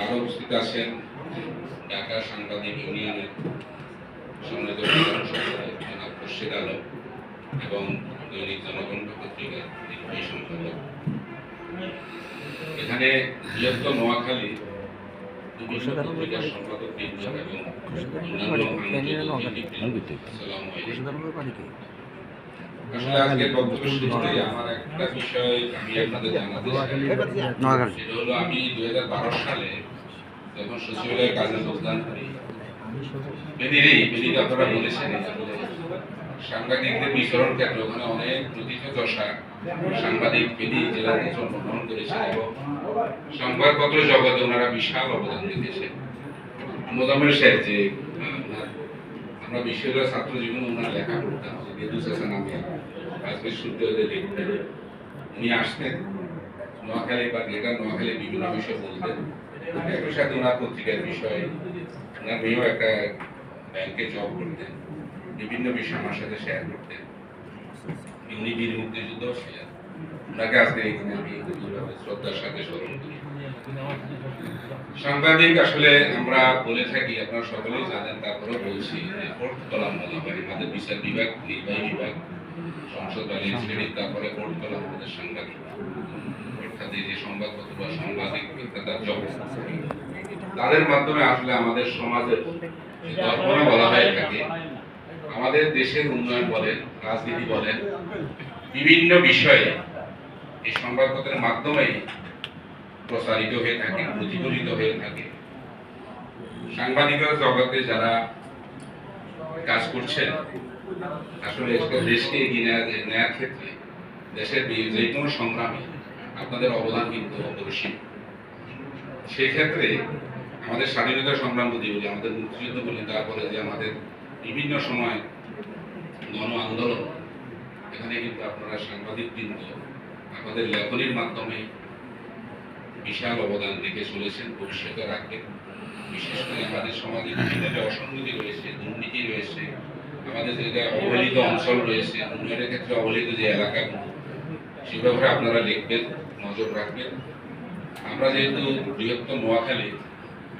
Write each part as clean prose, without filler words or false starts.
আরো উপস্থিত আছেন ঢাকা সাংবাদিক ইউনিয়নের সম্মানিত সাধারণ সম্পাদক জনাব খুরশিদ আলম এবং দৈনিক জনকণ্ঠ পত্রিকার নির্বাহী সম্পাদক। এখানে বৃহত্তর নোয়াখালী বিভিন্ন পত্রিকার সম্পাদক বৃন্দ এবং অন্যান্য আসসালামু আলাইকুম। আসলে আজকে বক্তব্য শুরুতেই আমার একটা বিষয় আমি আপনাদের জানাতে চাই। সেটা হলো আমি 2012 সালে যখন সচিবালয়ে কাজে যোগদান করি, বেনির আপনারা বলেছেন সাংবাদিকদের বিচরণ ক্ষেত্রে ওখানে অনেক প্রতিষ্ঠা সাংবাদিক বেনি জেলার জন্মগ্রহণ করেছেন এবং সংবাদপত্র জগতে ওনারা বিশাল অবদান রেখেছেন। মোজাম্মেল সাহেব যে আমরা বিশ্ববিদ্যালয়ের ছাত্র জীবনে ওনার লেখা পড়তাম, বেদুস হাসান আমি আজকে শুনতে হলে লিখতেন, উনি আসতেন নোয়াখালী বা গ্রেটার নোয়াখালী বিভিন্ন বিষয় বলতেন। একই সাথে ওনার পত্রিকার বিষয়, ওনার মেয়েও একটা ব্যাংকে জব করতেন, বিভিন্ন বিষয় আমার সাথে শেয়ার করতেন। উনি বীর মুক্তিযুদ্ধ ছিলেন, ওনাকে আজকে এখানে আমি গভীরভাবে শ্রদ্ধার সাথে স্মরণ করি। সাংবাদিক আসলে আমরা বলে থাকি, আপনারা সকলেই জানেন, তারপরেও বলছি, কোর্ট কলাম বলা হয় আমাদের বিচার বিভাগ, নির্বাহী বিভাগ, সংসদ বা লেজিসলেটিভ, তারপরে কোর্ট কলাম আমাদের সাংবাদিক, অর্থাৎ এই যে সংবাদপত্র বা সাংবাদিক তার জগৎ, তাদের মাধ্যমে আসলে আমাদের সমাজের কল্পনা বলা হয়ে থাকে। আমাদের দেশের উন্নয়ন বলেন, রাজনীতি বলেন, বিভিন্ন বিষয়ে এই সংবাদপত্রের মাধ্যমেই প্রসারিত হয়ে থাকে, প্রতিফলিত হয়ে থাকে। সাংবাদিকতা জগতে যারা কাজ করছেন আসলে দেশকে এগিয়ে নেওয়ার ক্ষেত্রে, দেশের যে কোনো সংগ্রামে আপনাদের অবদান কিন্তু অপরিসীম। সেই ক্ষেত্রে আমাদের স্বাধীনতা সংগ্রাম যদি বলি, আমাদের মুক্তিযুদ্ধ বলি, তারপরে যে আমাদের বিভিন্ন সময় গণ আন্দোলন, এখানে কিন্তু আপনারা সাংবাদিক বৃন্দ আপনাদের লেখনীর মাধ্যমে বিশাল অবদান রেখে চলেছেন, ভবিষ্যতে রাখবেন। বিশেষ করে আমাদের সমাজে বিভিন্ন যে অসঙ্গতি রয়েছে, দুর্নীতি রয়েছে, আমাদের যে অবহেলিত অঞ্চল রয়েছে, উন্নয়নের ক্ষেত্রে অবহেলিত যে এলাকাগুলো, সে ব্যাপারে আপনারা লিখবেন, নজর রাখবেন। আমরা যেহেতু বৃহত্তর নোয়াখালী,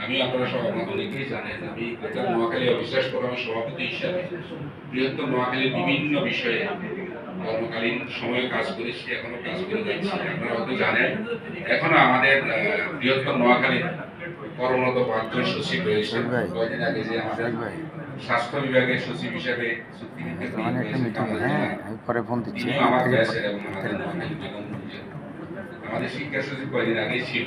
আমি আপনারা সব অনেকেই জানেন, আমি একটা নোয়াখালী অবিশ্বাস ফোরামের সভাপতি হিসাবে বৃহত্তর নোয়াখালীর বিভিন্ন বিষয়ে কর্মকালীন সময়ে কাজ করেছি, এখনো কাজ করে যাচ্ছি। আপনারা হয়তো জানেন, এখনো আমাদের বৃহত্তর নোয়াখালীর কর্মরত 5 জন সচিব রয়েছেন। কয়েকদিন আগে যে আমাদের স্বাস্থ্য বিভাগের সচিব হিসাবে আমাদের শিক্ষা সচিব কয়েকদিন আগেই ছিল।